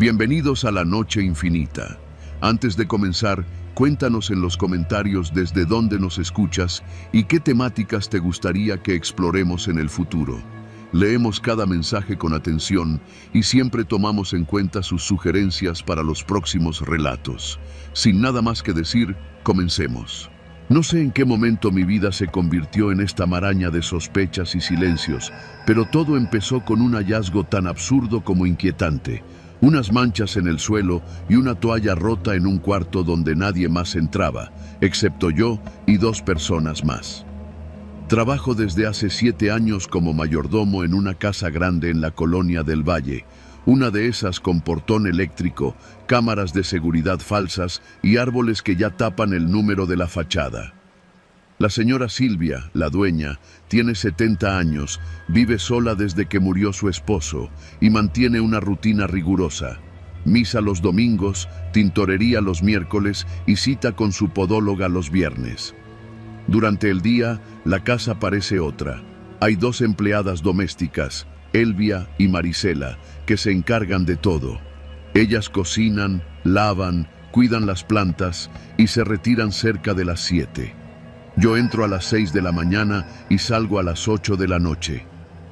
Bienvenidos a la Noche Infinita. Antes de comenzar, cuéntanos en los comentarios desde dónde nos escuchas y qué temáticas te gustaría que exploremos en el futuro. Leemos cada mensaje con atención y siempre tomamos en cuenta sus sugerencias para los próximos relatos. Sin nada más que decir, comencemos. No sé en qué momento mi vida se convirtió en esta maraña de sospechas y silencios, pero todo empezó con un hallazgo tan absurdo como inquietante. Unas manchas en el suelo y una toalla rota en un cuarto donde nadie más entraba, excepto yo y 2 personas más. Trabajo desde hace 7 años como mayordomo en una casa grande en la colonia del Valle, una de esas con portón eléctrico, cámaras de seguridad falsas y árboles que ya tapan el número de la fachada. La señora Silvia, la dueña, tiene 70 años, vive sola desde que murió su esposo y mantiene una rutina rigurosa. Misa los domingos, tintorería los miércoles y cita con su podóloga los viernes. Durante el día, la casa parece otra. Hay 2 empleadas domésticas, Elvia y Marisela, que se encargan de todo. Ellas cocinan, lavan, cuidan las plantas y se retiran cerca de las 7. Yo entro a las 6 de la mañana y salgo a las 8 de la noche.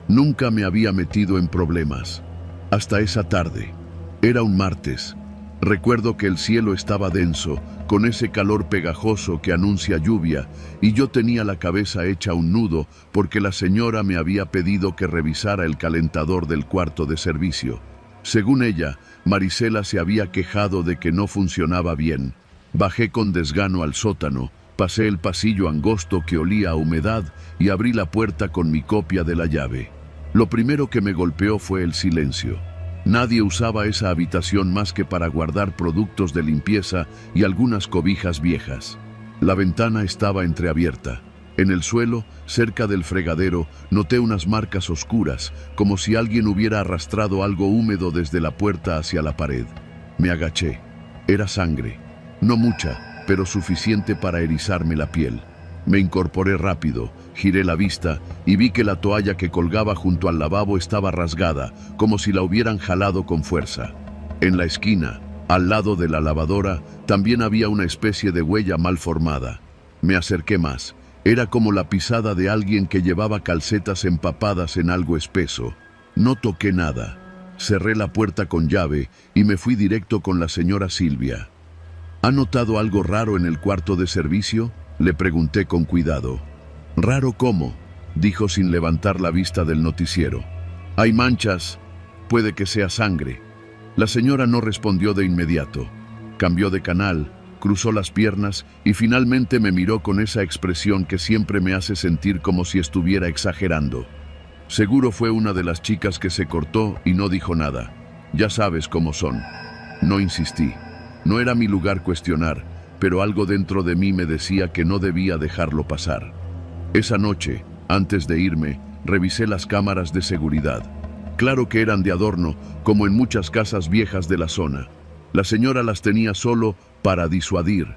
Nunca me había metido en problemas. Hasta esa tarde. Era un martes. Recuerdo que el cielo estaba denso, con ese calor pegajoso que anuncia lluvia, y yo tenía la cabeza hecha un nudo porque la señora me había pedido que revisara el calentador del cuarto de servicio. Según ella, Marisela se había quejado de que no funcionaba bien. Bajé con desgano al sótano, pasé el pasillo angosto que olía a humedad y abrí la puerta con mi copia de la llave. Lo primero que me golpeó fue el silencio. Nadie usaba esa habitación más que para guardar productos de limpieza y algunas cobijas viejas. La ventana estaba entreabierta. En el suelo, cerca del fregadero, noté unas marcas oscuras, como si alguien hubiera arrastrado algo húmedo desde la puerta hacia la pared. Me agaché. Era sangre. No mucha, pero suficiente para erizarme la piel. Me incorporé rápido, giré la vista y vi que la toalla que colgaba junto al lavabo estaba rasgada, como si la hubieran jalado con fuerza. En la esquina, al lado de la lavadora, también había una especie de huella mal formada. Me acerqué más. Era como la pisada de alguien que llevaba calcetas empapadas en algo espeso. No toqué nada. Cerré la puerta con llave y me fui directo con la señora Silvia. ¿Ha notado algo raro en el cuarto de servicio?, le pregunté con cuidado. ¿Raro cómo?, dijo sin levantar la vista del noticiero. Hay manchas, puede que sea sangre. La señora no respondió de inmediato. Cambió de canal, cruzó las piernas y finalmente me miró con esa expresión que siempre me hace sentir como si estuviera exagerando. Seguro fue una de las chicas que se cortó y no dijo nada. Ya sabes cómo son. No insistí. No era mi lugar cuestionar, pero algo dentro de mí me decía que no debía dejarlo pasar. Esa noche, antes de irme, revisé las cámaras de seguridad. Claro que eran de adorno, como en muchas casas viejas de la zona. La señora las tenía solo para disuadir.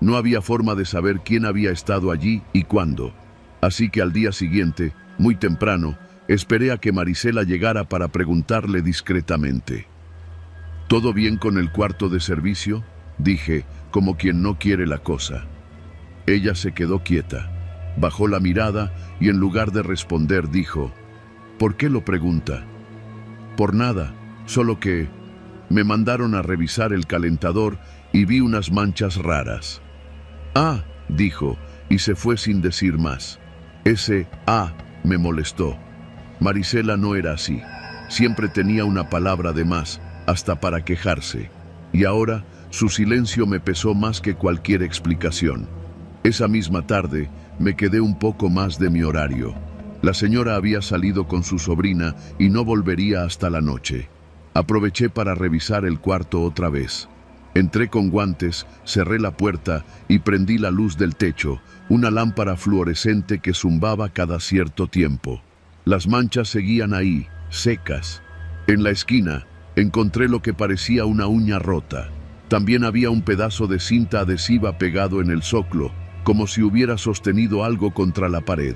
No había forma de saber quién había estado allí y cuándo. Así que al día siguiente, muy temprano, esperé a que Marisela llegara para preguntarle discretamente. ¿Todo bien con el cuarto de servicio?, dije, como quien no quiere la cosa. Ella se quedó quieta, bajó la mirada y en lugar de responder dijo: ¿Por qué lo pregunta? Por nada, solo que me mandaron a revisar el calentador y vi unas manchas raras. Ah, dijo, y se fue sin decir más. Ese me molestó. Marisela no era así. Siempre tenía una palabra de más, hasta para quejarse. Y ahora, su silencio me pesó más que cualquier explicación. Esa misma tarde, me quedé un poco más de mi horario. La señora había salido con su sobrina y no volvería hasta la noche. Aproveché para revisar el cuarto otra vez. Entré con guantes, cerré la puerta y prendí la luz del techo, una lámpara fluorescente que zumbaba cada cierto tiempo. Las manchas seguían ahí, secas. En la esquina, encontré lo que parecía una uña rota. También había un pedazo de cinta adhesiva pegado en el zoclo, como si hubiera sostenido algo contra la pared.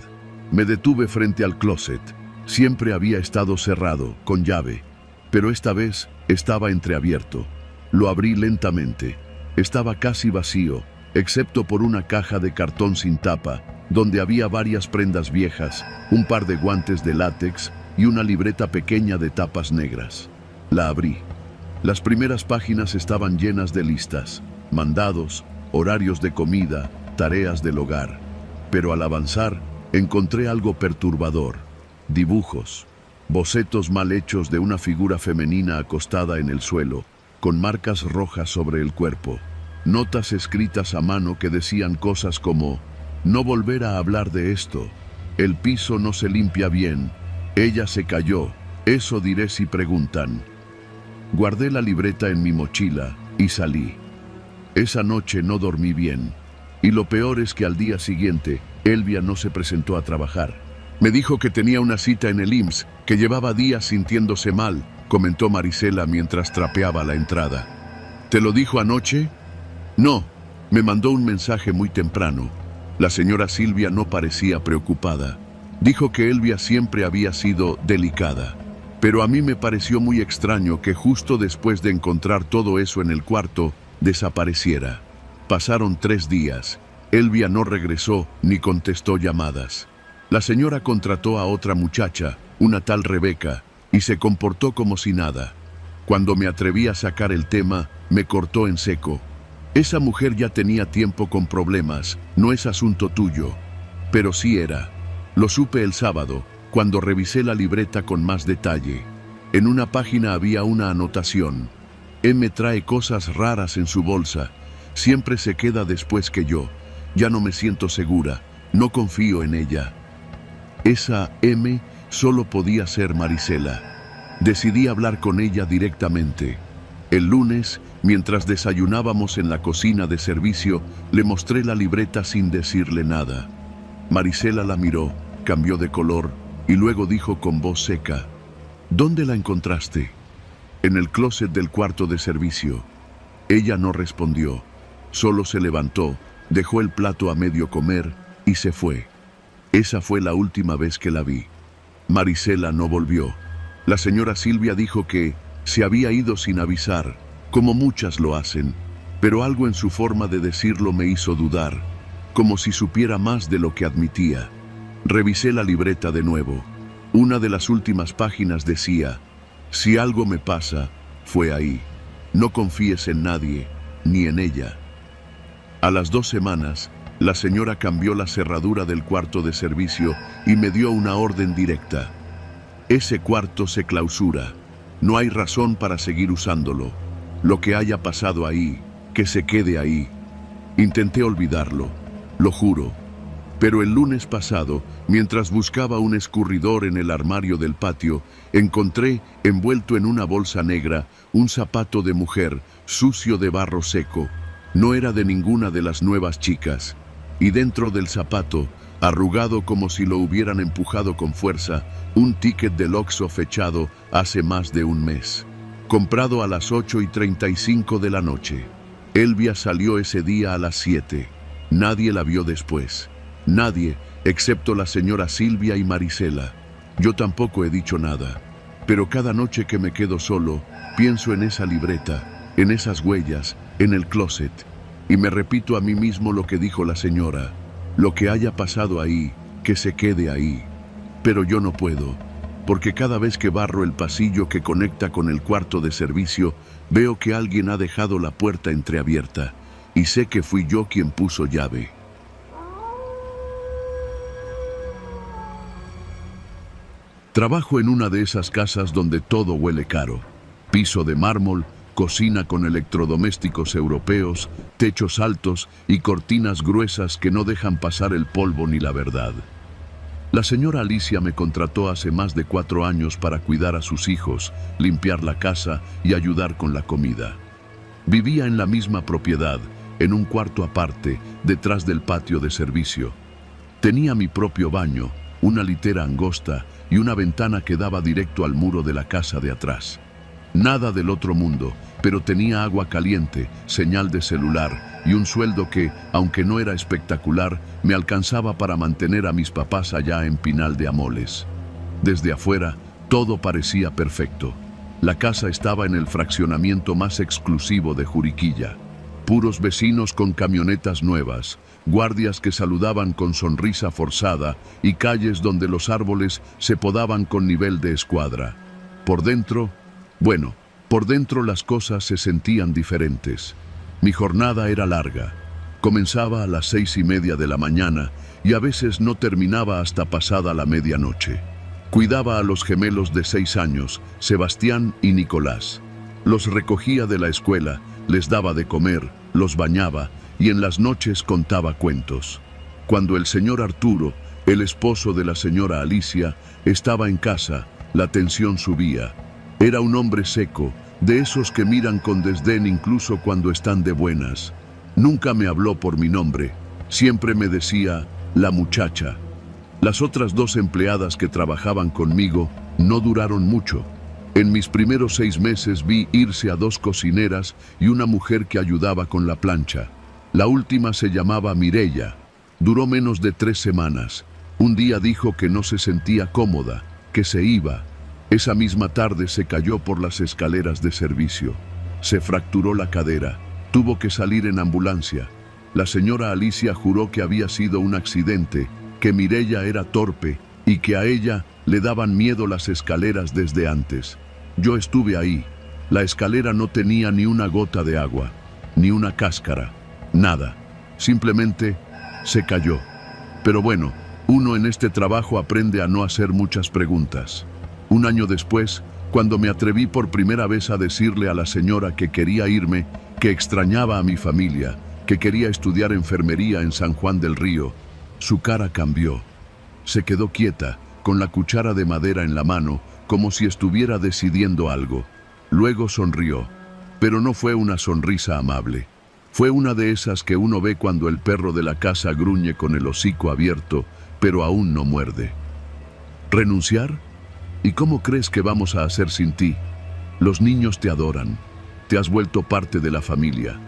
Me detuve frente al closet. Siempre había estado cerrado, con llave, pero esta vez Estaba entreabierto. Lo abrí lentamente. Estaba casi vacío, excepto por una caja de cartón sin tapa, donde había varias prendas viejas, un par de guantes de látex y una libreta pequeña de tapas negras. La abrí. Las primeras páginas estaban llenas de listas, mandados, horarios de comida, tareas del hogar. Pero al avanzar, encontré algo perturbador. Dibujos, bocetos mal hechos de una figura femenina acostada en el suelo, con marcas rojas sobre el cuerpo. Notas escritas a mano que decían cosas como: no volver a hablar de esto, el piso no se limpia bien, ella se cayó, eso diré si preguntan. Guardé la libreta en mi mochila y salí. Esa noche no dormí bien, y lo peor es que al día siguiente, Elvia no se presentó a trabajar. Me dijo que tenía una cita en el IMSS, que llevaba días sintiéndose mal, comentó Marisela mientras trapeaba la entrada. ¿Te lo dijo anoche? No, me mandó un mensaje muy temprano. La señora Silvia no parecía preocupada. Dijo que Elvia siempre había sido delicada. Pero a mí me pareció muy extraño que justo después de encontrar todo eso en el cuarto, desapareciera. Pasaron 3 días. Elvia no regresó ni contestó llamadas. La señora contrató a otra muchacha, una tal Rebeca, y se comportó como si nada. Cuando me atreví a sacar el tema, me cortó en seco. Esa mujer ya tenía tiempo con problemas, no es asunto tuyo. Pero sí era. Lo supe el sábado, cuando revisé la libreta con más detalle. En una página había una anotación. M trae cosas raras en su bolsa. Siempre se queda después que yo. Ya no me siento segura. No confío en ella. Esa M solo podía ser Marisela. Decidí hablar con ella directamente. El lunes, mientras desayunábamos en la cocina de servicio, le mostré la libreta sin decirle nada. Marisela la miró, cambió de color y luego dijo con voz seca: ¿dónde la encontraste? En el closet del cuarto de servicio. Ella no respondió, solo se levantó, dejó el plato a medio comer y se fue. Esa fue la última vez que la vi. Marisela no volvió. La señora Silvia dijo que se había ido sin avisar, como muchas lo hacen, pero algo en su forma de decirlo me hizo dudar, como si supiera más de lo que admitía. Revisé la libreta de nuevo. Una de las últimas páginas decía: si algo me pasa, fue ahí. No confíes en nadie, ni en ella. A las 2 semanas, la señora cambió la cerradura del cuarto de servicio y me dio una orden directa. Ese cuarto se clausura. No hay razón para seguir usándolo. Lo que haya pasado ahí, que se quede ahí. Intenté olvidarlo, lo juro. Pero el lunes pasado, mientras buscaba un escurridor en el armario del patio, encontré, envuelto en una bolsa negra, un zapato de mujer, sucio de barro seco. No era de ninguna de las nuevas chicas. Y dentro del zapato, arrugado como si lo hubieran empujado con fuerza, un ticket del Oxxo fechado hace más de un mes. Comprado a las 8:35 de la noche. Elvia salió ese día a las 7. Nadie la vio después. Nadie, excepto la señora Silvia y Marisela. Yo tampoco he dicho nada. Pero cada noche que me quedo solo, pienso en esa libreta, en esas huellas, en el closet. Y me repito a mí mismo lo que dijo la señora. Lo que haya pasado ahí, que se quede ahí. Pero yo no puedo, porque cada vez que barro el pasillo que conecta con el cuarto de servicio, veo que alguien ha dejado la puerta entreabierta, y sé que fui yo quien puso llave. Trabajo en una de esas casas donde todo huele caro. Piso de mármol, cocina con electrodomésticos europeos, techos altos y cortinas gruesas que no dejan pasar el polvo ni la verdad. La señora Alicia me contrató hace más de 4 años para cuidar a sus hijos, limpiar la casa y ayudar con la comida. Vivía en la misma propiedad, en un cuarto aparte, detrás del patio de servicio. Tenía mi propio baño, una litera angosta y una ventana que daba directo al muro de la casa de atrás. Nada del otro mundo, pero tenía agua caliente, señal de celular y un sueldo que, aunque no era espectacular, me alcanzaba para mantener a mis papás allá en Pinal de Amoles. Desde afuera, todo parecía perfecto. La casa estaba en el fraccionamiento más exclusivo de Juriquilla. Puros vecinos con camionetas nuevas, guardias que saludaban con sonrisa forzada y calles donde los árboles se podaban con nivel de escuadra. Por dentro, por dentro las cosas se sentían diferentes. Mi jornada era larga. Comenzaba a las 6:30 de la mañana y a veces no terminaba hasta pasada la medianoche. Cuidaba a los gemelos de 6 años, Sebastián y Nicolás. Los recogía de la escuela, les daba de comer, los bañaba y en las noches contaba cuentos. Cuando el señor Arturo, el esposo de la señora Alicia, estaba en casa, la tensión subía. Era un hombre seco, de esos que miran con desdén incluso cuando están de buenas. Nunca me habló por mi nombre, siempre me decía, la muchacha. Las otras 2 empleadas que trabajaban conmigo no duraron mucho. En mis primeros 6 meses vi irse a 2 cocineras y una mujer que ayudaba con la plancha. La última se llamaba Mireya. Duró menos de 3 semanas. Un día dijo que no se sentía cómoda, que se iba. Esa misma tarde se cayó por las escaleras de servicio. Se fracturó la cadera. Tuvo que salir en ambulancia. La señora Alicia juró que había sido un accidente, que Mireya era torpe y que a ella le daban miedo las escaleras desde antes. Yo estuve ahí. La escalera no tenía ni una gota de agua, ni una cáscara, nada. Simplemente se cayó. Pero bueno, uno en este trabajo aprende a no hacer muchas preguntas. Un año después, cuando me atreví por primera vez a decirle a la señora que quería irme, que extrañaba a mi familia, que quería estudiar enfermería en San Juan del Río, su cara cambió. Se quedó quieta, con la cuchara de madera en la mano, como si estuviera decidiendo algo. Luego sonrió, pero no fue una sonrisa amable. Fue una de esas que uno ve cuando el perro de la casa gruñe con el hocico abierto, pero aún no muerde. ¿Renunciar? ¿Y cómo crees que vamos a hacer sin ti? Los niños te adoran. Te has vuelto parte de la familia.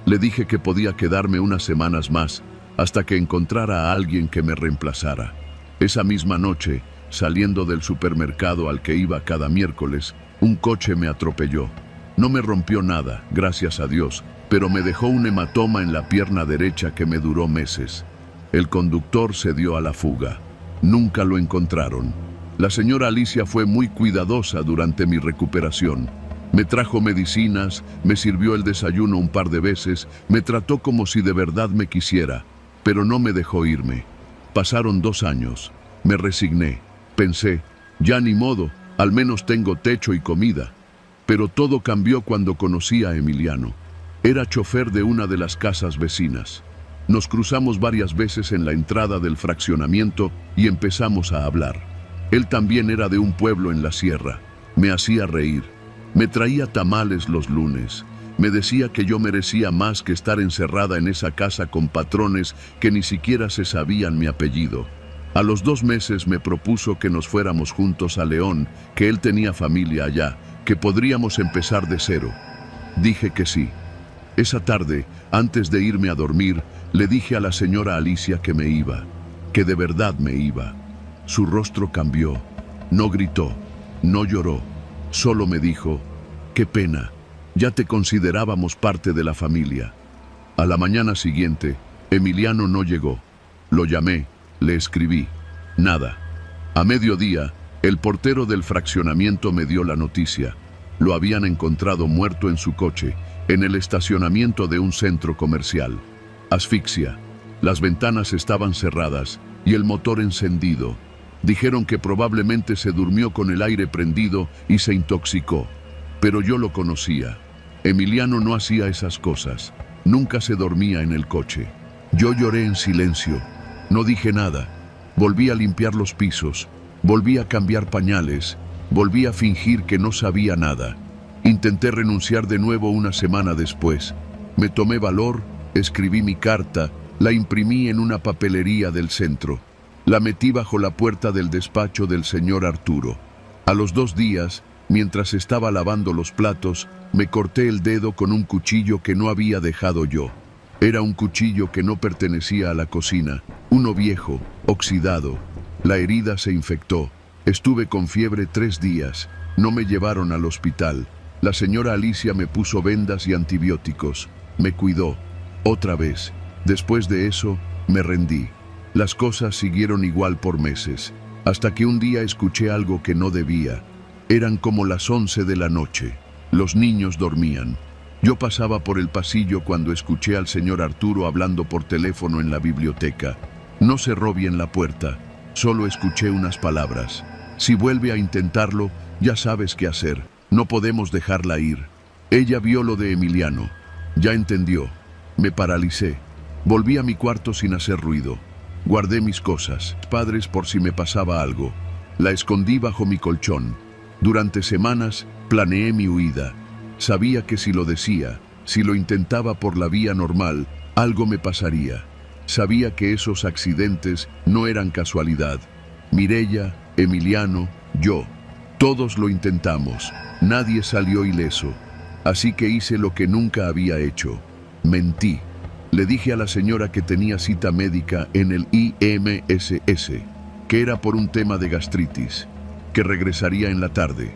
Le dije que podía quedarme unas semanas más, hasta que encontrara a alguien que me reemplazara. Esa misma noche, saliendo del supermercado al que iba cada miércoles, un coche me atropelló. No me rompió nada, gracias a Dios, pero me dejó un hematoma en la pierna derecha que me duró meses. El conductor se dio a la fuga. Nunca lo encontraron. La señora Alicia fue muy cuidadosa durante mi recuperación. Me trajo medicinas, me sirvió el desayuno un par de veces, me trató como si de verdad me quisiera, pero no me dejó irme. Pasaron 2 años. Me resigné. Pensé, ya ni modo, al menos tengo techo y comida. Pero todo cambió cuando conocí a Emiliano. Era chofer de una de las casas vecinas. Nos cruzamos varias veces en la entrada del fraccionamiento y empezamos a hablar. Él también era de un pueblo en la sierra. Me hacía reír. Me traía tamales los lunes. Me decía que yo merecía más que estar encerrada en esa casa con patrones que ni siquiera se sabían mi apellido. A los 2 meses me propuso que nos fuéramos juntos a León, que él tenía familia allá, que podríamos empezar de cero. Dije que sí. Esa tarde, antes de irme a dormir, le dije a la señora Alicia que me iba, que de verdad me iba. Su rostro cambió. No gritó, no lloró, solo me dijo, qué pena, ya te considerábamos parte de la familia. A la mañana siguiente, Emiliano no llegó. Lo llamé, le escribí, nada. A mediodía, el portero del fraccionamiento me dio la noticia. Lo habían encontrado muerto en su coche, en el estacionamiento de un centro comercial. Asfixia. Las ventanas estaban cerradas y el motor encendido. Dijeron que probablemente se durmió con el aire prendido y se intoxicó. Pero yo lo conocía. Emiliano no hacía esas cosas. Nunca se dormía en el coche. Yo lloré en silencio. No dije nada. Volví a limpiar los pisos. Volví a cambiar pañales. Volví a fingir que no sabía nada. Intenté renunciar de nuevo una semana después. Me tomé valor, escribí mi carta, la imprimí en una papelería del centro. La metí bajo la puerta del despacho del señor Arturo. A los 2 días, mientras estaba lavando los platos, me corté el dedo con un cuchillo que no había dejado yo. Era un cuchillo que no pertenecía a la cocina, uno viejo, oxidado. La herida se infectó. Estuve con fiebre 3 días. No me llevaron al hospital. La señora Alicia me puso vendas y antibióticos. Me cuidó. Otra vez. Después de eso, me rendí. Las cosas siguieron igual por meses, hasta que un día escuché algo que no debía. Eran como las 11 de la noche. Los niños dormían. Yo pasaba por el pasillo cuando escuché al señor Arturo hablando por teléfono en la biblioteca. No cerró bien la puerta. Solo escuché unas palabras. Si vuelve a intentarlo, ya sabes qué hacer. No podemos dejarla ir. Ella vio lo de Emiliano. Ya entendió. Me paralicé. Volví a mi cuarto sin hacer ruido. Guardé mis cosas, padres por si me pasaba algo. La escondí bajo mi colchón. Durante semanas planeé mi huida. Sabía que si lo decía, si lo intentaba por la vía normal, algo me pasaría. Sabía que esos accidentes no eran casualidad. Mireia, Emiliano, yo. Todos lo intentamos. Nadie salió ileso. Así que hice lo que nunca había hecho. Mentí. Le dije a la señora que tenía cita médica en el IMSS, que era por un tema de gastritis, que regresaría en la tarde.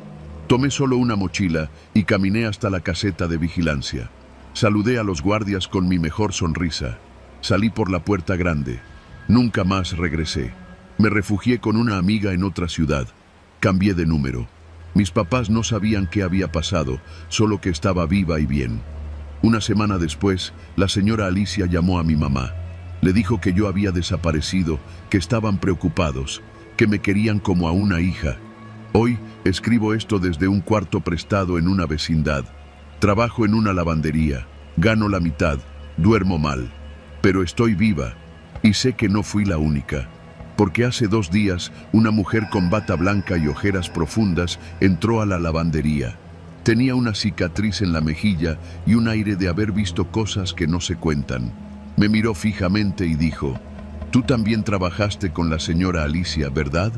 Tomé solo una mochila y caminé hasta la caseta de vigilancia. Saludé a los guardias con mi mejor sonrisa. Salí por la puerta grande. Nunca más regresé. Me refugié con una amiga en otra ciudad. Cambié de número. Mis papás no sabían qué había pasado, solo que estaba viva y bien. Una semana después, la señora Alicia llamó a mi mamá. Le dijo que yo había desaparecido, que estaban preocupados, que me querían como a una hija. Hoy escribo esto desde un cuarto prestado en una vecindad. Trabajo en una lavandería, gano la mitad, duermo mal, pero estoy viva y sé que no fui la única. Porque hace 2 días una mujer con bata blanca y ojeras profundas entró a la lavandería. Tenía una cicatriz en la mejilla y un aire de haber visto cosas que no se cuentan. Me miró fijamente y dijo, «Tú también trabajaste con la señora Alicia, ¿verdad?»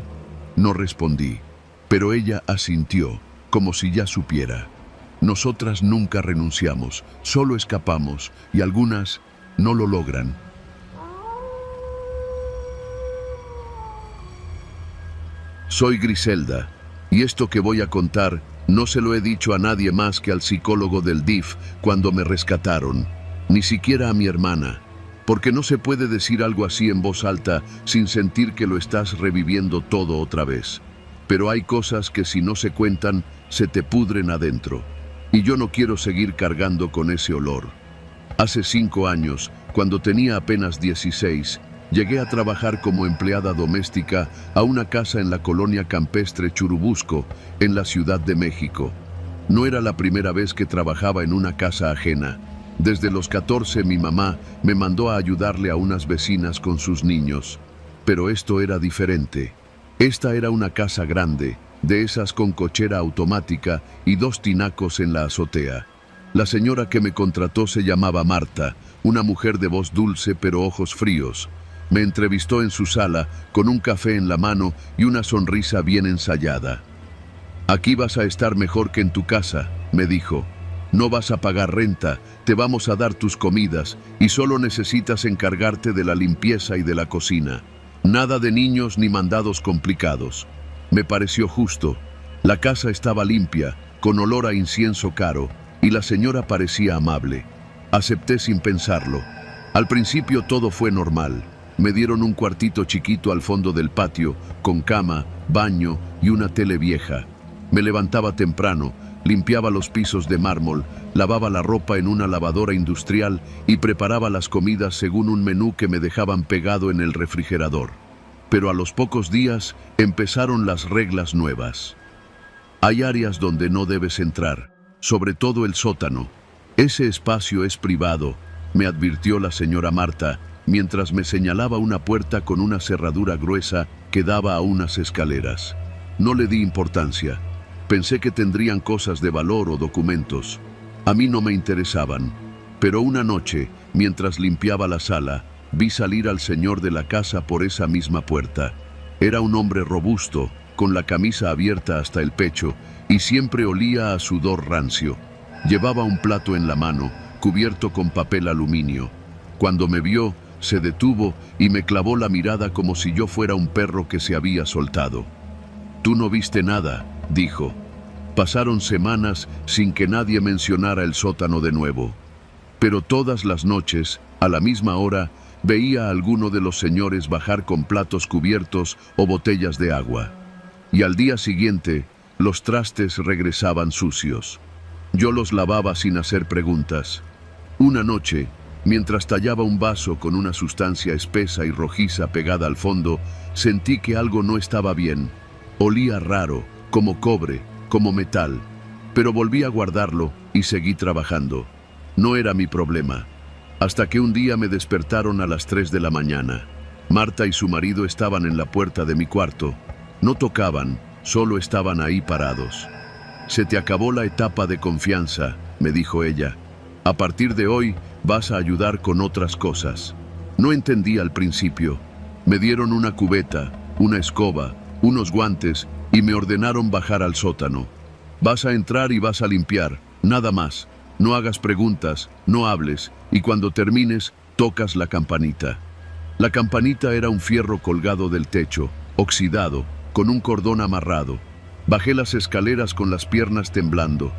No respondí, pero ella asintió, como si ya supiera. Nosotras nunca renunciamos, solo escapamos y algunas no lo logran. Soy Griselda, y esto que voy a contar no se lo he dicho a nadie más que al psicólogo del DIF cuando me rescataron, ni siquiera a mi hermana, porque no se puede decir algo así en voz alta sin sentir que lo estás reviviendo todo otra vez. Pero hay cosas que si no se cuentan, se te pudren adentro, y yo no quiero seguir cargando con ese olor. Hace 5 años, cuando tenía apenas 16, llegué a trabajar como empleada doméstica a una casa en la colonia campestre Churubusco, en la Ciudad de México. No era la primera vez que trabajaba en una casa ajena. Desde los 14 mi mamá me mandó a ayudarle a unas vecinas con sus niños. Pero esto era diferente. Esta era una casa grande, de esas con cochera automática y 2 tinacos en la azotea. La señora que me contrató se llamaba Marta, una mujer de voz dulce pero ojos fríos. Me entrevistó en su sala, con un café en la mano y una sonrisa bien ensayada. «Aquí vas a estar mejor que en tu casa», me dijo. «No vas a pagar renta, te vamos a dar tus comidas y solo necesitas encargarte de la limpieza y de la cocina. Nada de niños ni mandados complicados». Me pareció justo. La casa estaba limpia, con olor a incienso caro, y la señora parecía amable. Acepté sin pensarlo. Al principio todo fue normal. Me dieron un cuartito chiquito al fondo del patio, con cama, baño y una tele vieja. Me levantaba temprano, limpiaba los pisos de mármol, lavaba la ropa en una lavadora industrial y preparaba las comidas según un menú que me dejaban pegado en el refrigerador. Pero a los pocos días empezaron las reglas nuevas. Hay áreas donde no debes entrar, sobre todo el sótano. Ese espacio es privado, me advirtió la señora Marta, mientras me señalaba una puerta con una cerradura gruesa que daba a unas escaleras. No le di importancia. Pensé que tendrían cosas de valor o documentos. A mí no me interesaban. Pero una noche, mientras limpiaba la sala, vi salir al señor de la casa por esa misma puerta. Era un hombre robusto, con la camisa abierta hasta el pecho, y siempre olía a sudor rancio. Llevaba un plato en la mano, cubierto con papel aluminio. Cuando me vio, se detuvo y me clavó la mirada como si yo fuera un perro que se había soltado. Tú no viste nada, dijo. Pasaron semanas sin que nadie mencionara el sótano de nuevo. Pero todas las noches, a la misma hora, veía a alguno de los señores bajar con platos cubiertos o botellas de agua. Y al día siguiente, los trastes regresaban sucios. Yo los lavaba sin hacer preguntas. Una noche, mientras tallaba un vaso con una sustancia espesa y rojiza pegada al fondo, sentí que algo no estaba bien. Olía raro, como cobre, como metal. Pero volví a guardarlo y seguí trabajando. No era mi problema. Hasta que un día me despertaron a las 3 de la mañana. Marta y su marido estaban en la puerta de mi cuarto. No tocaban, solo estaban ahí parados. «Se te acabó la etapa de confianza», me dijo ella. «A partir de hoy vas a ayudar con otras cosas». No entendí al principio. Me dieron una cubeta, una escoba, unos guantes y me ordenaron bajar al sótano. «Vas a entrar y vas a limpiar, nada más. No hagas preguntas, no hables, y cuando termines, tocas la campanita». La campanita era un fierro colgado del techo, oxidado, con un cordón amarrado. Bajé las escaleras con las piernas temblando.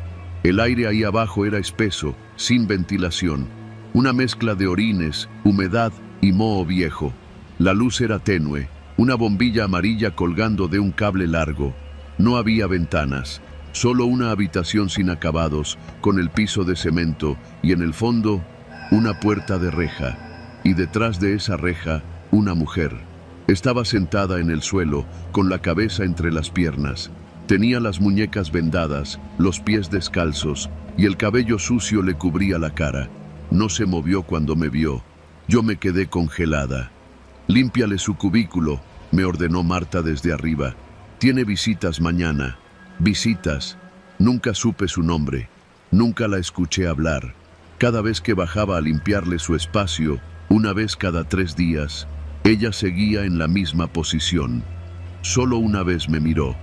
El aire ahí abajo era espeso, sin ventilación. Una mezcla de orines, humedad y moho viejo. La luz era tenue, una bombilla amarilla colgando de un cable largo. No había ventanas. Solo una habitación sin acabados, con el piso de cemento y en el fondo una puerta de reja. Y detrás de esa reja, una mujer. Estaba sentada en el suelo, con la cabeza entre las piernas. Tenía las muñecas vendadas, los pies descalzos y el cabello sucio le cubría la cara. No se movió cuando me vio. Yo me quedé congelada. «Límpiale su cubículo», me ordenó Marta desde arriba. «Tiene visitas mañana». Visitas. Nunca supe su nombre. Nunca la escuché hablar. Cada vez que bajaba a limpiarle su espacio, una vez cada 3 días, ella seguía en la misma posición. Solo una vez me miró.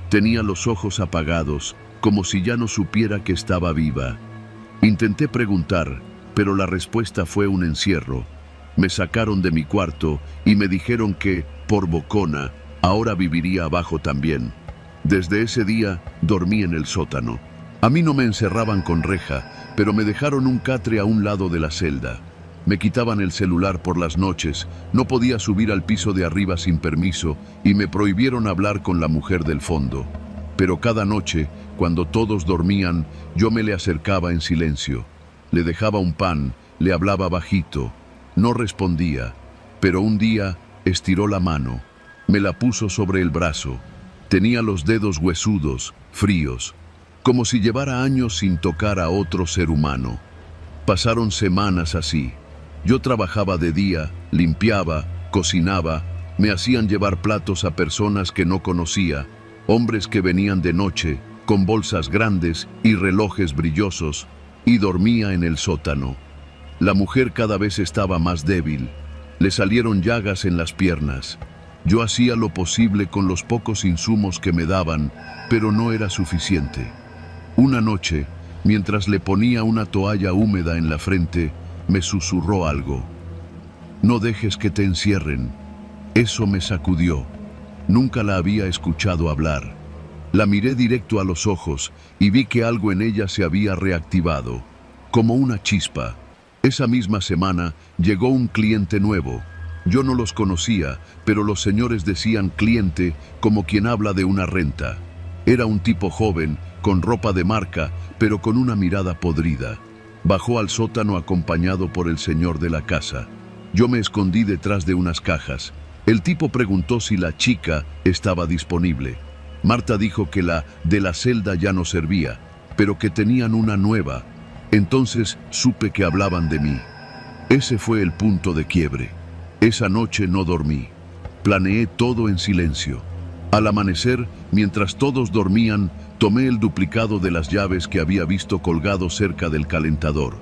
Tenía los ojos apagados, como si ya no supiera que estaba viva. Intenté preguntar, pero la respuesta fue un encierro. Me sacaron de mi cuarto y me dijeron que, por bocona, ahora viviría abajo también. Desde ese día, dormí en el sótano. A mí no me encerraban con reja, pero me dejaron un catre a un lado de la celda. Me quitaban el celular por las noches, no podía subir al piso de arriba sin permiso y me prohibieron hablar con la mujer del fondo. Pero cada noche, cuando todos dormían, yo me le acercaba en silencio. Le dejaba un pan, le hablaba bajito. No respondía, pero un día estiró la mano. Me la puso sobre el brazo. Tenía los dedos huesudos, fríos, como si llevara años sin tocar a otro ser humano. Pasaron semanas así. Yo trabajaba de día, limpiaba, cocinaba, me hacían llevar platos a personas que no conocía, hombres que venían de noche, con bolsas grandes y relojes brillosos, y dormía en el sótano. La mujer cada vez estaba más débil. Le salieron llagas en las piernas. Yo hacía lo posible con los pocos insumos que me daban, pero no era suficiente. Una noche, mientras le ponía una toalla húmeda en la frente, me susurró algo. «No dejes que te encierren». Eso me sacudió. Nunca la había escuchado hablar. La miré directo a los ojos y vi que algo en ella se había reactivado, como una chispa. Esa misma semana llegó un cliente nuevo. Yo no los conocía, pero los señores decían cliente como quien habla de una renta. Era un tipo joven, con ropa de marca, pero con una mirada podrida. Bajó al sótano acompañado por el señor de la casa. Yo me escondí detrás de unas cajas. El tipo preguntó si la chica estaba disponible. Marta dijo que la de la celda ya no servía, pero que tenían una nueva. Entonces supe que hablaban de mí. Ese fue el punto de quiebre. Esa noche no dormí. Planeé todo en silencio. Al amanecer, mientras todos dormían, tomé el duplicado de las llaves que había visto colgado cerca del calentador.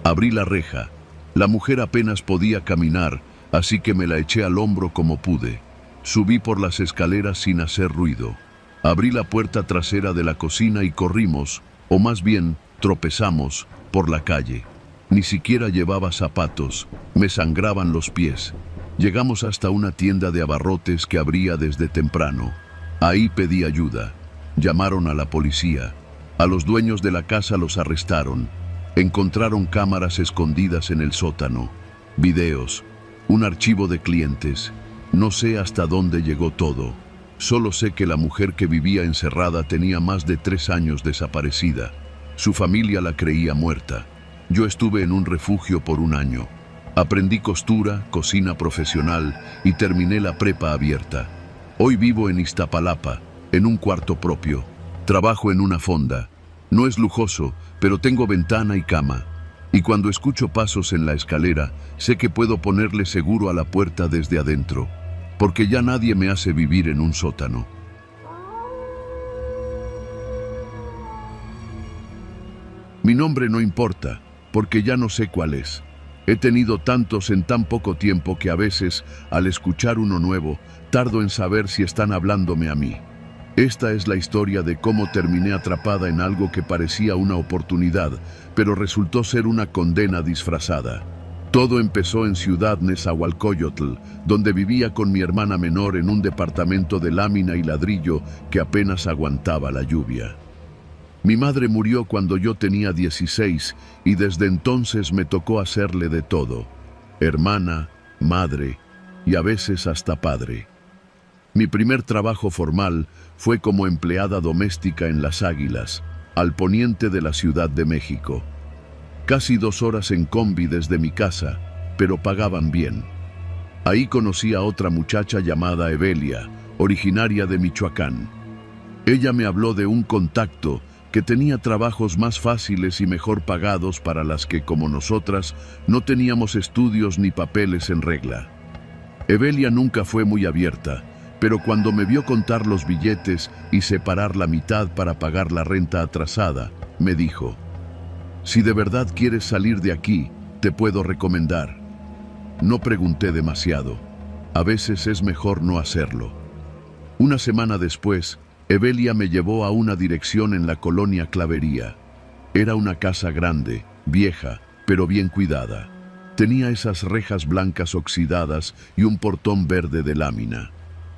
Abrí la reja. La mujer apenas podía caminar, así que me la eché al hombro como pude. Subí por las escaleras sin hacer ruido. Abrí la puerta trasera de la cocina y corrimos, o más bien, tropezamos, por la calle. Ni siquiera llevaba zapatos, me sangraban los pies. Llegamos hasta una tienda de abarrotes que abría desde temprano. Ahí pedí ayuda. Llamaron a la policía. A los dueños de la casa los arrestaron. Encontraron cámaras escondidas en el sótano, videos, un archivo de clientes. No sé hasta dónde llegó todo. Solo sé que la mujer que vivía encerrada tenía más de 3 años desaparecida. Su familia la creía muerta. Yo estuve en un refugio por 1 año. Aprendí costura, cocina profesional y terminé la prepa abierta. Hoy vivo en Iztapalapa, en un cuarto propio. Trabajo en una fonda. No es lujoso, pero tengo ventana y cama. Y cuando escucho pasos en la escalera, sé que puedo ponerle seguro a la puerta desde adentro, porque ya nadie me hace vivir en un sótano. Mi nombre no importa, porque ya no sé cuál es. He tenido tantos en tan poco tiempo que a veces, al escuchar uno nuevo, tardo en saber si están hablándome a mí. Esta es la historia de cómo terminé atrapada en algo que parecía una oportunidad, pero resultó ser una condena disfrazada. Todo empezó en Ciudad Nezahualcóyotl, donde vivía con mi hermana menor en un departamento de lámina y ladrillo que apenas aguantaba la lluvia. Mi madre murió cuando yo tenía 16 y desde entonces me tocó hacerle de todo: hermana, madre y a veces hasta padre. Mi primer trabajo formal fue como empleada doméstica en Las Águilas, al poniente de la Ciudad de México. Casi 2 horas en combi desde mi casa, pero pagaban bien. Ahí conocí a otra muchacha llamada Evelia, originaria de Michoacán. Ella me habló de un contacto que tenía trabajos más fáciles y mejor pagados para las que, como nosotras, no teníamos estudios ni papeles en regla. Evelia nunca fue muy abierta, pero cuando me vio contar los billetes y separar la mitad para pagar la renta atrasada, me dijo: si de verdad quieres salir de aquí, te puedo recomendar. No pregunté demasiado. A veces es mejor no hacerlo. 1 semana después, Evelia me llevó a una dirección en la colonia Clavería. Era una casa grande, vieja, pero bien cuidada. Tenía esas rejas blancas oxidadas y un portón verde de lámina.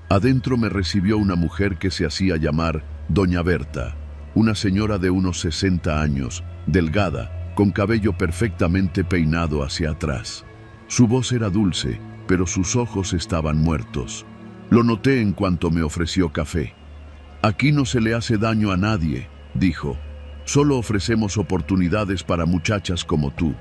Adentro me recibió una mujer que se hacía llamar Doña Berta, una señora de unos 60 años, delgada, con cabello perfectamente peinado hacia atrás. Su voz era dulce, pero sus ojos estaban muertos. Lo noté en cuanto me ofreció café. Aquí no se le hace daño a nadie, dijo. Solo ofrecemos oportunidades para muchachas como tú.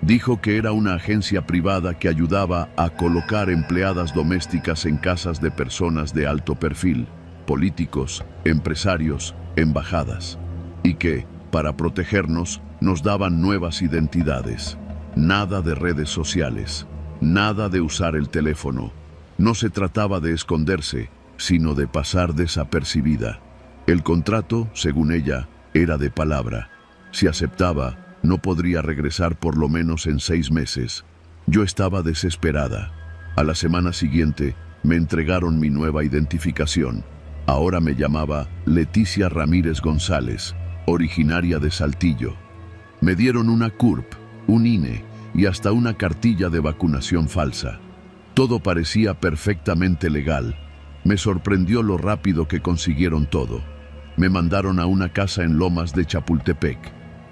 Dijo que era una agencia privada que ayudaba a colocar empleadas domésticas en casas de personas de alto perfil, políticos, empresarios, embajadas, y que, para protegernos, nos daban nuevas identidades. Nada de redes sociales, nada de usar el teléfono. No se trataba de esconderse, sino de pasar desapercibida. El contrato, según ella, era de palabra. Si aceptaba, no podría regresar por lo menos en 6 meses. Yo estaba desesperada. A la semana siguiente, me entregaron mi nueva identificación. Ahora me llamaba Leticia Ramírez González, originaria de Saltillo. Me dieron una CURP, un INE y hasta una cartilla de vacunación falsa. Todo parecía perfectamente legal. Me sorprendió lo rápido que consiguieron todo. Me mandaron a una casa en Lomas de Chapultepec.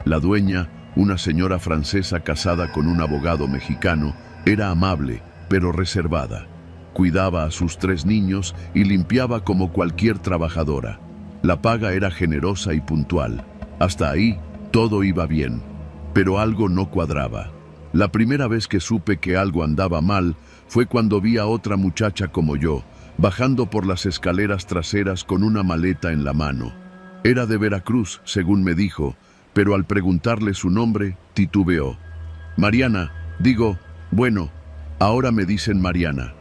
La dueña, una señora francesa casada con un abogado mexicano, era amable, pero reservada. Cuidaba a sus 3 niños y limpiaba como cualquier trabajadora. La paga era generosa y puntual. Hasta ahí, todo iba bien. Pero algo no cuadraba. La primera vez que supe que algo andaba mal fue cuando vi a otra muchacha como yo, bajando por las escaleras traseras con una maleta en la mano. Era de Veracruz, según me dijo, pero al preguntarle su nombre, titubeó. Mariana, bueno, ahora me dicen Mariana.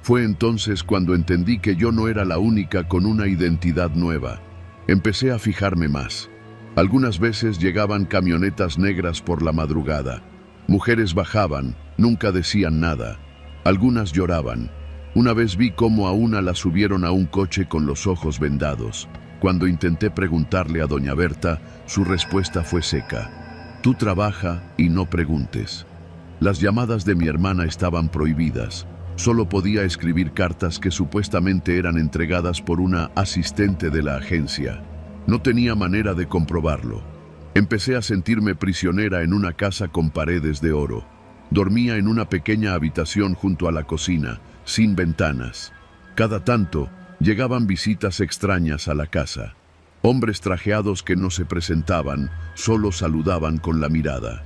Fue entonces cuando entendí que yo no era la única con una identidad nueva. Empecé a fijarme más. Algunas veces llegaban camionetas negras por la madrugada. Mujeres bajaban, nunca decían nada. Algunas lloraban. Una vez vi cómo a una la subieron a un coche con los ojos vendados. Cuando intenté preguntarle a Doña Berta, su respuesta fue seca. Tú trabaja y no preguntes. Las llamadas de mi hermana estaban prohibidas. Solo podía escribir cartas que supuestamente eran entregadas por una asistente de la agencia. No tenía manera de comprobarlo. Empecé a sentirme prisionera en una casa con paredes de oro. Dormía en una pequeña habitación junto a la cocina, sin ventanas. Cada tanto, llegaban visitas extrañas a la casa. Hombres trajeados que no se presentaban, solo saludaban con la mirada.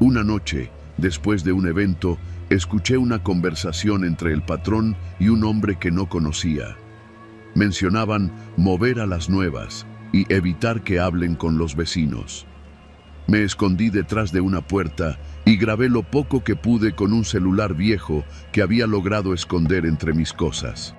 Una noche, después de un evento, escuché una conversación entre el patrón y un hombre que no conocía. Mencionaban mover a las nuevas y evitar que hablen con los vecinos. Me escondí detrás de una puerta y grabé lo poco que pude con un celular viejo que había logrado esconder entre mis cosas.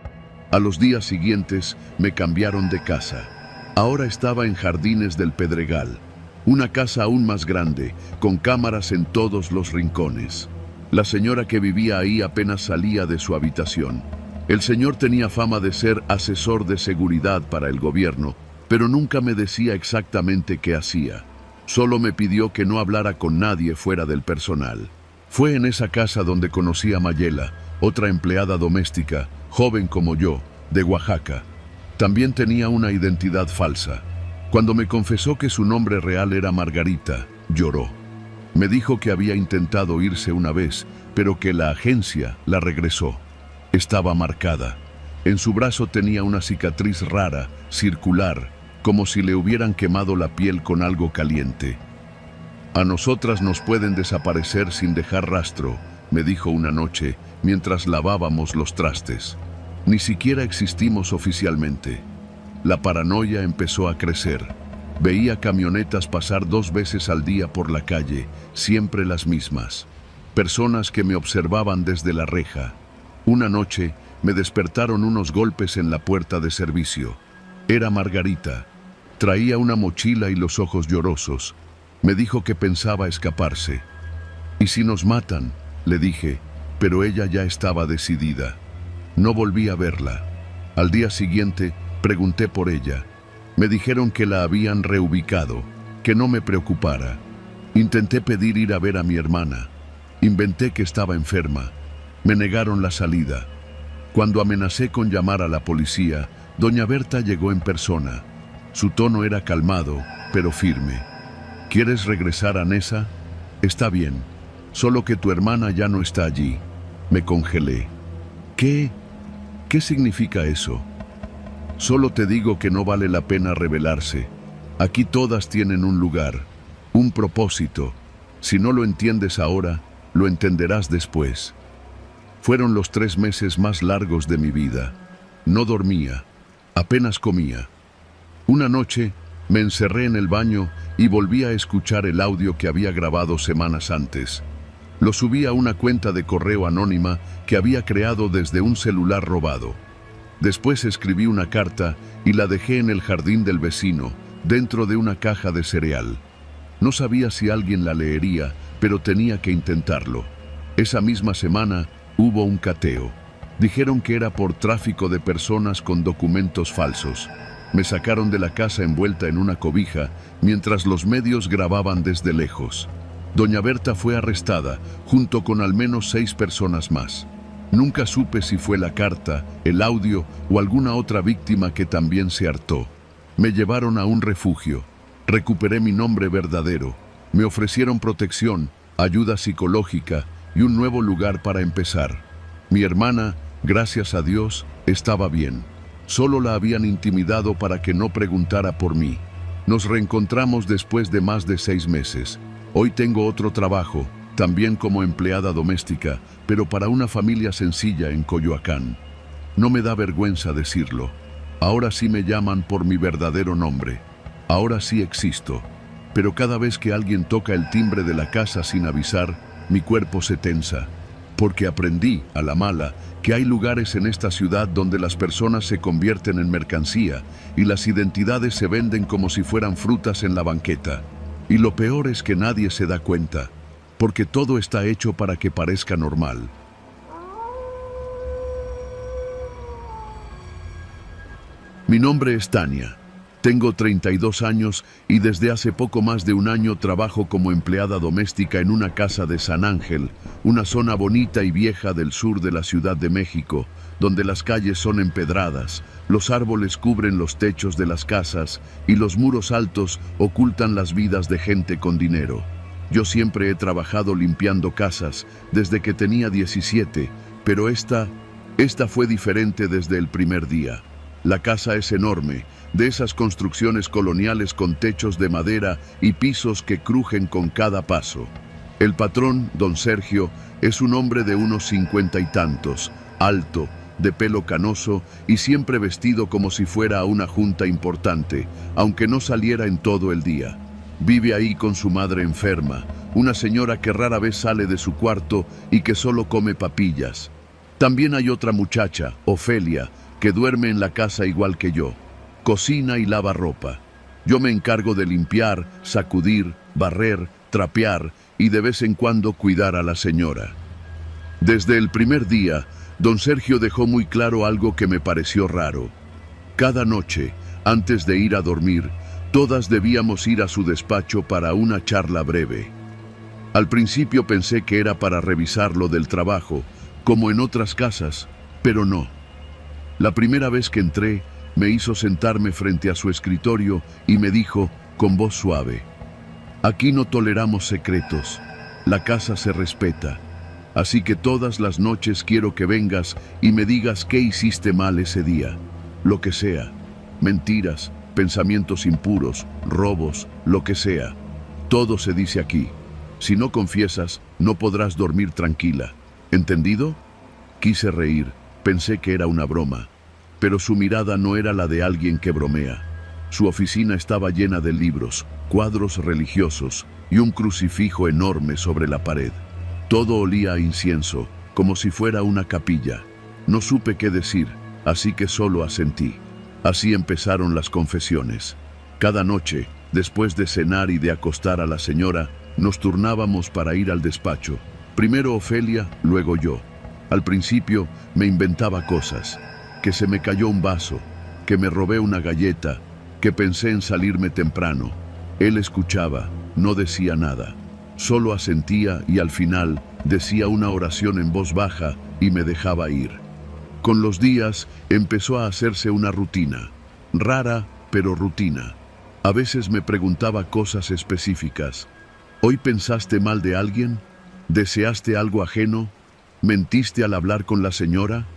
A los días siguientes me cambiaron de casa. Ahora estaba en Jardines del Pedregal, una casa aún más grande, con cámaras en todos los rincones. La señora que vivía ahí apenas salía de su habitación. El señor tenía fama de ser asesor de seguridad para el gobierno, pero nunca me decía exactamente qué hacía. Solo me pidió que no hablara con nadie fuera del personal. Fue en esa casa donde conocí a Mayela, otra empleada doméstica, joven como yo, de Oaxaca. También tenía una identidad falsa. Cuando me confesó que su nombre real era Margarita, lloró. Me dijo que había intentado irse una vez, pero que la agencia la regresó. Estaba marcada. En su brazo tenía una cicatriz rara, circular, como si le hubieran quemado la piel con algo caliente. A nosotras nos pueden desaparecer sin dejar rastro, me dijo una noche, mientras lavábamos los trastes. Ni siquiera existimos oficialmente. La paranoia empezó a crecer. Veía camionetas pasar 2 veces al día por la calle, siempre las mismas. Personas que me observaban desde la reja. Una noche me despertaron unos golpes en la puerta de servicio. Era Margarita. Traía una mochila y los ojos llorosos. Me dijo que pensaba escaparse. «¿Y si nos matan?», le dije, pero ella ya estaba decidida. No volví a verla. Al día siguiente pregunté por ella. Me dijeron que la habían reubicado, que no me preocupara. Intenté pedir ir a ver a mi hermana. Inventé que estaba enferma. Me negaron la salida. Cuando amenacé con llamar a la policía, doña Berta llegó en persona. Su tono era calmado, pero firme. «¿Quieres regresar a Nesa? Está bien, solo que tu hermana ya no está allí». Me congelé. ¿Qué significa eso? Solo te digo que no vale la pena rebelarse. Aquí todas tienen un lugar, un propósito. Si no lo entiendes ahora, lo entenderás después. Fueron los 3 meses más largos de mi vida. No dormía, apenas comía. Una noche me encerré en el baño y volví a escuchar el audio que había grabado semanas antes. Lo subí a una cuenta de correo anónima que había creado desde un celular robado. Después escribí una carta y la dejé en el jardín del vecino, dentro de una caja de cereal. No sabía si alguien la leería, pero tenía que intentarlo. Esa misma semana hubo un cateo. Dijeron que era por tráfico de personas con documentos falsos. Me sacaron de la casa envuelta en una cobija, mientras los medios grababan desde lejos. Doña Berta fue arrestada, junto con al menos 6 personas más. Nunca supe si fue la carta, el audio o alguna otra víctima que también se hartó. Me llevaron a un refugio. Recuperé mi nombre verdadero. Me ofrecieron protección, ayuda psicológica y un nuevo lugar para empezar. Mi hermana, gracias a Dios, estaba bien. Solo la habían intimidado para que no preguntara por mí. Nos reencontramos después de más de 6 meses. Hoy tengo otro trabajo, también como empleada doméstica, pero para una familia sencilla en Coyoacán. No me da vergüenza decirlo. Ahora sí me llaman por mi verdadero nombre. Ahora sí existo. Pero cada vez que alguien toca el timbre de la casa sin avisar, mi cuerpo se tensa. Porque aprendí, a la mala, que hay lugares en esta ciudad donde las personas se convierten en mercancía y las identidades se venden como si fueran frutas en la banqueta. Y lo peor es que nadie se da cuenta, porque todo está hecho para que parezca normal. Mi nombre es Tania. Tengo 32 años y desde hace poco más de un año trabajo como empleada doméstica en una casa de San Ángel, una zona bonita y vieja del sur de la Ciudad de México, donde las calles son empedradas, los árboles cubren los techos de las casas y los muros altos ocultan las vidas de gente con dinero. Yo siempre he trabajado limpiando casas desde que tenía 17, pero esta fue diferente desde el primer día. La casa es enorme, de esas construcciones coloniales con techos de madera y pisos que crujen con cada paso. El patrón, don Sergio, es un hombre de unos 50 y tantos, alto, de pelo canoso y siempre vestido como si fuera a una junta importante, aunque no saliera en todo el día. Vive ahí con su madre enferma, una señora que rara vez sale de su cuarto y que solo come papillas. También hay otra muchacha, Ofelia, que duerme en la casa igual que yo. Cocina y lava ropa. Yo me encargo de limpiar, sacudir, barrer, trapear y de vez en cuando cuidar a la señora. Desde el primer día, don Sergio dejó muy claro algo que me pareció raro. Cada noche, antes de ir a dormir, todas debíamos ir a su despacho para una charla breve. Al principio pensé que era para revisar lo del trabajo, como en otras casas, pero no. La primera vez que entré, me hizo sentarme frente a su escritorio y me dijo, con voz suave: «Aquí no toleramos secretos, la casa se respeta, así que todas las noches quiero que vengas y me digas qué hiciste mal ese día, lo que sea, mentiras, pensamientos impuros, robos, lo que sea. Todo se dice aquí. Si no confiesas, no podrás dormir tranquila. ¿Entendido?». Quise reír, pensé que era una broma, pero su mirada no era la de alguien que bromea. Su oficina estaba llena de libros, cuadros religiosos y un crucifijo enorme sobre la pared. Todo olía a incienso, como si fuera una capilla. No supe qué decir, así que solo asentí. Así empezaron las confesiones. Cada noche, después de cenar y de acostar a la señora, nos turnábamos para ir al despacho. Primero Ofelia, luego yo. Al principio me inventaba cosas, que se me cayó un vaso, que me robé una galleta, que pensé en salirme temprano. Él escuchaba, no decía nada, solo asentía y al final decía una oración en voz baja y me dejaba ir. Con los días empezó a hacerse una rutina, rara pero rutina. A veces me preguntaba cosas específicas. ¿Hoy pensaste mal de alguien? ¿Deseaste algo ajeno? ¿Mentiste al hablar con la señora?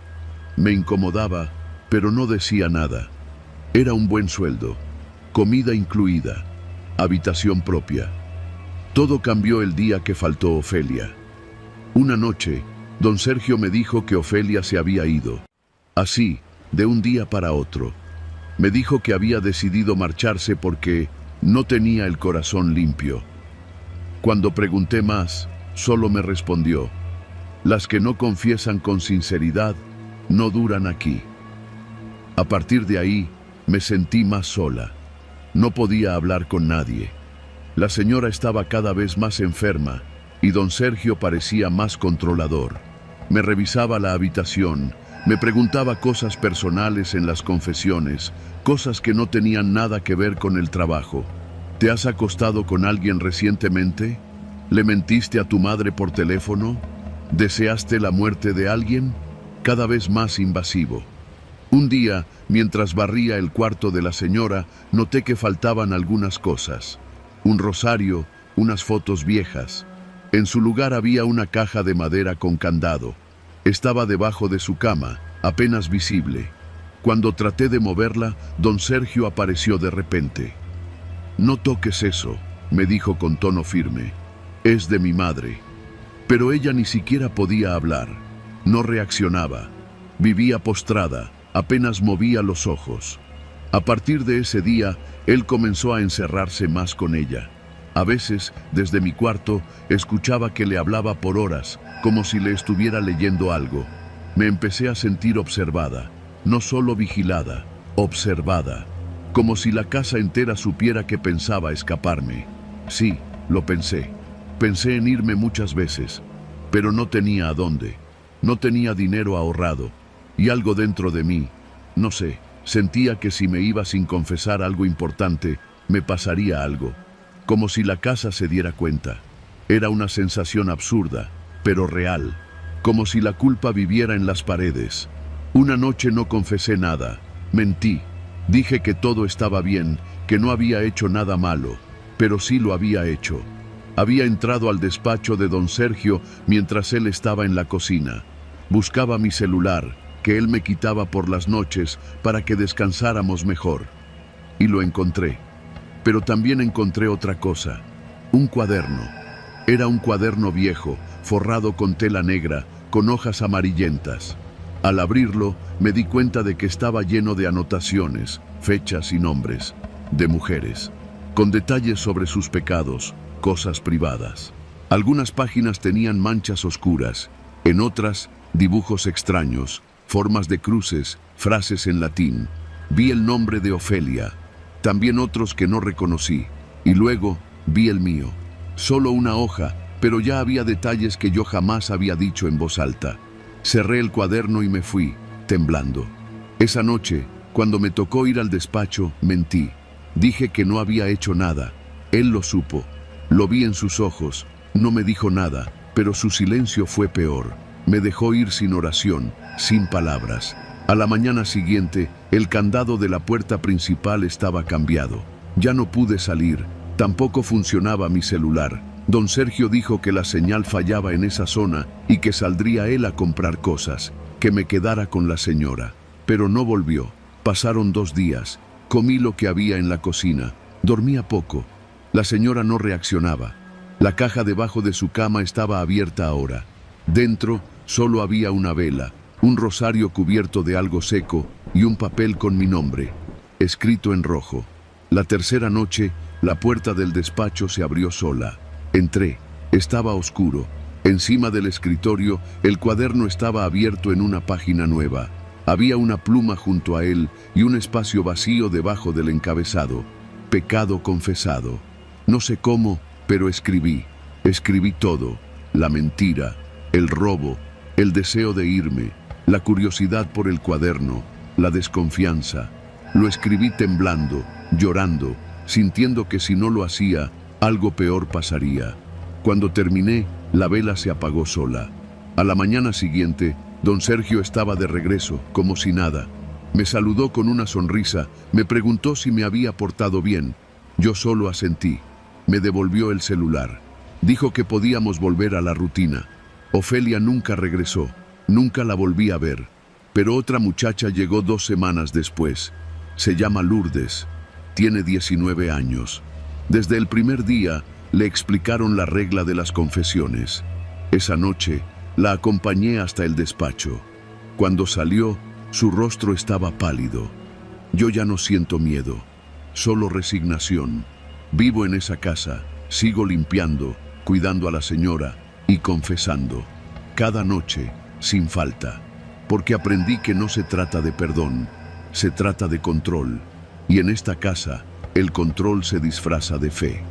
Me incomodaba, pero no decía nada. Era un buen sueldo, comida incluida, habitación propia. Todo cambió el día que faltó Ofelia. Una noche, don Sergio me dijo que Ofelia se había ido. Así, de un día para otro. Me dijo que había decidido marcharse porque no tenía el corazón limpio. Cuando pregunté más, solo me respondió: «Las que no confiesan con sinceridad no duran aquí». A partir de ahí, me sentí más sola. No podía hablar con nadie. La señora estaba cada vez más enferma y don Sergio parecía más controlador. Me revisaba la habitación, me preguntaba cosas personales en las confesiones, cosas que no tenían nada que ver con el trabajo. ¿Te has acostado con alguien recientemente? ¿Le mentiste a tu madre por teléfono? ¿Deseaste la muerte de alguien? Cada vez más invasivo. Un día, mientras barría el cuarto de la señora, noté que faltaban algunas cosas. Un rosario, unas fotos viejas. En su lugar había una caja de madera con candado. Estaba debajo de su cama, apenas visible. Cuando traté de moverla, don Sergio apareció de repente. «No toques eso», me dijo con tono firme. «Es de mi madre». Pero ella ni siquiera podía hablar. No reaccionaba. Vivía postrada, apenas movía los ojos. A partir de ese día, él comenzó a encerrarse más con ella. A veces, desde mi cuarto, escuchaba que le hablaba por horas, como si le estuviera leyendo algo. Me empecé a sentir observada, no solo vigilada, observada, como si la casa entera supiera que pensaba escaparme. Sí, lo pensé. Pensé en irme muchas veces, pero no tenía a dónde. No tenía dinero ahorrado, y algo dentro de mí, no sé, Sentía que si me iba sin confesar algo importante, me pasaría algo, como si la casa se diera cuenta. Era una sensación absurda, pero real, como si la culpa viviera en las paredes. Una noche no confesé nada, mentí. Dije que todo estaba bien, que no había hecho nada malo, pero sí lo había hecho. Había entrado al despacho de don Sergio mientras él estaba en la cocina. Buscaba mi celular, que él me quitaba por las noches para que descansáramos mejor. Y lo encontré. Pero también encontré otra cosa, un cuaderno. Era un cuaderno viejo, forrado con tela negra, con hojas amarillentas. Al abrirlo, me di cuenta de que estaba lleno de anotaciones, fechas y nombres, de mujeres, con detalles sobre sus pecados, cosas privadas. Algunas páginas tenían manchas oscuras, en otras, dibujos extraños, formas de cruces, frases en latín. Vi el nombre de Ofelia, también otros que no reconocí, y luego vi el mío. Solo una hoja, pero ya había detalles que yo jamás había dicho en voz alta. Cerré el cuaderno y me fui, temblando. Esa noche, cuando me tocó ir al despacho, mentí. Dije que no había hecho nada. Él lo supo. Lo vi en sus ojos. No me dijo nada, pero su silencio fue peor. Me dejó ir sin oración, sin palabras. A la mañana siguiente, el candado de la puerta principal estaba cambiado. Ya no pude salir. Tampoco funcionaba mi celular. Don Sergio dijo que la señal fallaba en esa zona y que saldría él a comprar cosas, que me quedara con la señora. Pero no volvió. Pasaron 2 días. Comí lo que había en la cocina. Dormía poco. La señora no reaccionaba. La caja debajo de su cama estaba abierta ahora. Dentro solo había una vela, un rosario cubierto de algo seco y un papel con mi nombre, escrito en rojo. La tercera noche, la puerta del despacho se abrió sola. Entré. Estaba oscuro. Encima del escritorio, el cuaderno estaba abierto en una página nueva. Había una pluma junto a él y un espacio vacío debajo del encabezado. Pecado confesado. No sé cómo, pero escribí. Escribí todo. La mentira, el robo, el deseo de irme, la curiosidad por el cuaderno, la desconfianza. Lo escribí temblando, llorando, sintiendo que si no lo hacía, algo peor pasaría. Cuando terminé, la vela se apagó sola. A la mañana siguiente, don Sergio estaba de regreso, como si nada. Me saludó con una sonrisa, me preguntó si me había portado bien. Yo solo asentí. Me devolvió el celular. Dijo que podíamos volver a la rutina. Ofelia nunca regresó, nunca la volví a ver. Pero otra muchacha llegó 2 semanas después. Se llama Lourdes. Tiene 19 años. Desde el primer día le explicaron la regla de las confesiones. Esa noche la acompañé hasta el despacho. Cuando salió, su rostro estaba pálido. Yo ya no siento miedo, solo resignación. Vivo en esa casa, sigo limpiando, cuidando a la señora y confesando. Cada noche, sin falta. Porque aprendí que no se trata de perdón, se trata de control. Y en esta casa, el control se disfraza de fe.